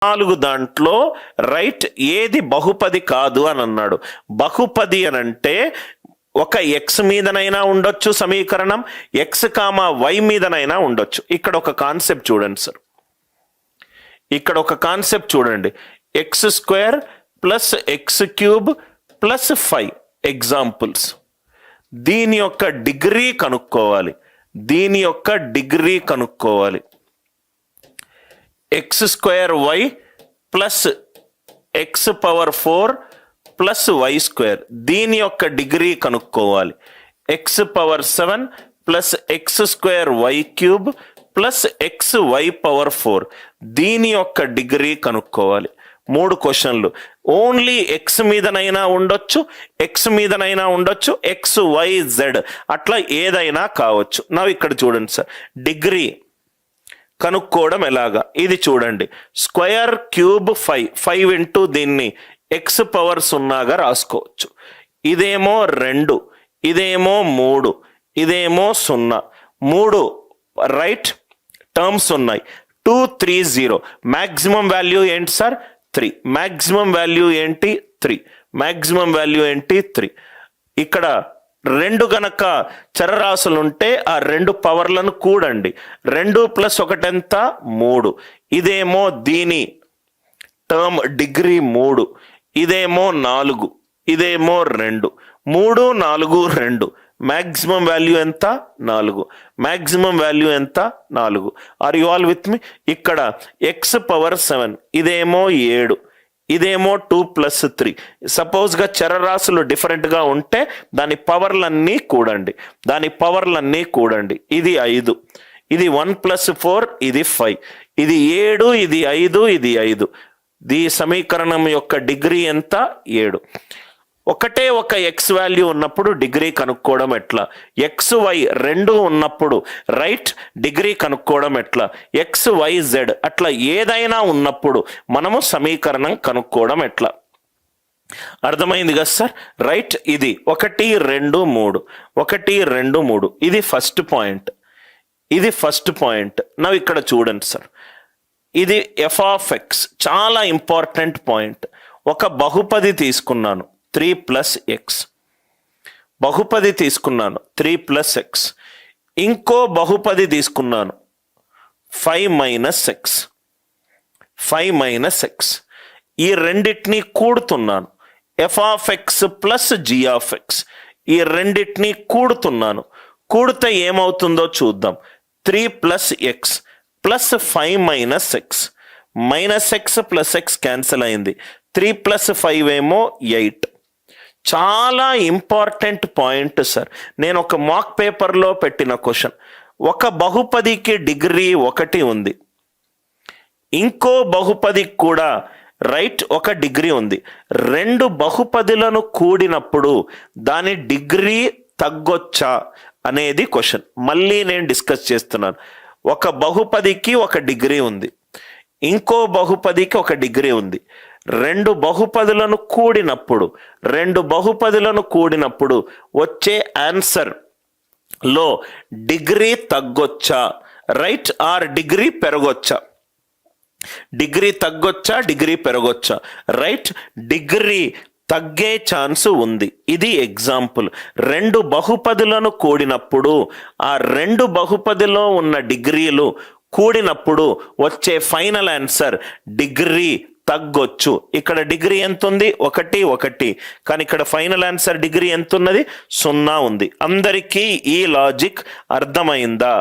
4 దాంట్లో రైట్ ఏది బహుపది కాదు అని అన్నాడు. బహుపది అని అంటే ఒక ఎక్స్ మీదనైనా ఉండొచ్చు సమీకరణం, ఎక్స్ కామా వై మీదనైనా ఉండొచ్చు. ఇక్కడ ఒక కాన్సెప్ట్ చూడండి సార్, ఇక్కడ ఒక కాన్సెప్ట్ చూడండి. X square plus x cube plus 5 examples. దీని యొక్క డిగ్రీ కనుక్కోవాలి, దీని యొక్క డిగ్రీ కనుక్కోవాలి. X square y plus x power 4 plus y square, దీని యొక్క డిగ్రీ కనుక్కోవాలి. X power 7 plus x square y cube plus x y power 4, దీని యొక్క డిగ్రీ కనుక్కోవాలి. 3 క్వశ్చన్లు. ఓన్లీ ఎక్స్ మీదనైనా ఉండొచ్చు, ఎక్స్ మీదనైనా ఉండొచ్చు, ఎక్స్ వై జెడ్ అట్లా ఏదైనా కావచ్చు. నా ఇక్కడ చూడండి సార్, డిగ్రీ కనుక్కోవడం ఎలాగా, ఇది చూడండి. స్క్వేర్ క్యూబ్ 5 ఇంటూ దీన్ని ఎక్స్ పవర్ 0గా రాసుకోవచ్చు. ఇదేమో 2, ఇదేమో 3, ఇదేమో 0, 3 రైట్ టర్మ్స్ ఉన్నాయి. 2 3 0. మ్యాక్సిమం వాల్యూ ఏంటి సార్? 3. మ్యాక్సిమం వాల్యూ ఏంటి? 3. మ్యాక్సిమం వాల్యూ ఏంటి? 3. ఇక్కడ 2 గనక చరరాశులు ఉంటే ఆ 2 పవర్లను కూడండి. 2 + 1 ఎంత? 3. ఇదేమో దీని టర్మ్ డిగ్రీ 3, ఇదేమో 4, ఇదేమో 2, 3 4 2. మ్యాక్సిమం వాల్యూ ఎంత? 4. మ్యాక్సిమం వాల్యూ ఎంత? 4. Are you all with me? ఇక్కడ ఎక్స్ పవర్ 7, ఇదేమో 7, ఇదేమో 2 + 3. సపోజ్గా చరరాశులు డిఫరెంట్గా ఉంటే దాని పవర్లన్నీ కూడండి, దాని పవర్లన్నీ కూడండి. ఇది 5, ఇది 1 + 4, ఇది 5, ఇది 7, ఇది 5, ఇది 5. ఈ సమీకరణం యొక్క డిగ్రీ ఎంత? 7. ఒకటే ఒక ఎక్స్ వాల్యూ ఉన్నప్పుడు డిగ్రీ కనుక్కోవడం ఎట్లా? ఎక్స్ వై 2 ఉన్నప్పుడు రైట్ డిగ్రీ కనుక్కోవడం ఎట్లా? ఎక్స్ వై జెడ్ అట్లా ఏదైనా ఉన్నప్పుడు మనము సమీకరణం కనుక్కోవడం ఎట్లా? అర్థమైంది కదా సార్? రైట్, ఇది 1 2 3, 1 2 3. ఇది ఫస్ట్ పాయింట్, ఇది ఫస్ట్ పాయింట్. నా ఇక్కడ చూడండి సార్, ఇది ఎఫ్ ఆఫ్ ఎక్స్, చాలా ఇంపార్టెంట్ పాయింట్. ఒక బహుపది తీసుకున్నాను 3 + x, బహుపది తీసుకున్నాను 3 + x. ఇంకో బహుపది తీసుకున్నాను 5 - x, 5 - x. ఈ రెండిటిని కూడుతున్నాను. F of X plus G of X, ఈ రెండిటిని కూడుతున్నాను. కూడితే ఏమవుతుందో చూద్దాం. 3 + x plus 5 - x, -x plus x cancel అయింది. 3 + 5 ఏమో 8. చాలా ఇంపార్టెంట్ పాయింట్ సార్. నేను ఒక మాక్ పేపర్లో పెట్టిన క్వశ్చన్. ఒక బహుపదికి డిగ్రీ 1 ఉంది, ఇంకో బహుపదికి కూడా రైట్ ఒక డిగ్రీ ఉంది. 2 బహుపదులను కూడినప్పుడు దాని డిగ్రీ తగ్గొచ్చా అనేది క్వశ్చన్. మళ్ళీ నేను డిస్కస్ చేస్తున్నాను. ఒక బహుపదికి 1 డిగ్రీ ఉంది, ఇంకో బహుపదికి 1 డిగ్రీ ఉంది. 2 బహుపదులను కూడినప్పుడు, 2 బహుపదులను కూడినప్పుడు వచ్చే ఆన్సర్ లో డిగ్రీ తగ్గొచ్చా రైట్, ఆర్ డిగ్రీ పెరగొచ్చా? డిగ్రీ తగ్గొచ్చా, డిగ్రీ పెరగొచ్చా? రైట్, డిగ్రీ తగ్గే ఛాన్స్ ఉంది. ఇది ఎగ్జాంపుల్. 2 బహుపదులను కూడినప్పుడు ఆ 2 బహుపదిలో ఉన్న డిగ్రీలు కూడినప్పుడు వచ్చే ఫైనల్ ఆన్సర్ డిగ్రీ తగ్గొచ్చు. ఇక్కడ డిగ్రీ ఎంత ఉంది? 1 1. కానీ ఇక్కడ ఫైనల్ ఆన్సర్ డిగ్రీ ఎంత ఉన్నది? 0 ఉంది. అందరికీ ఈ లాజిక్ అర్థమైందా?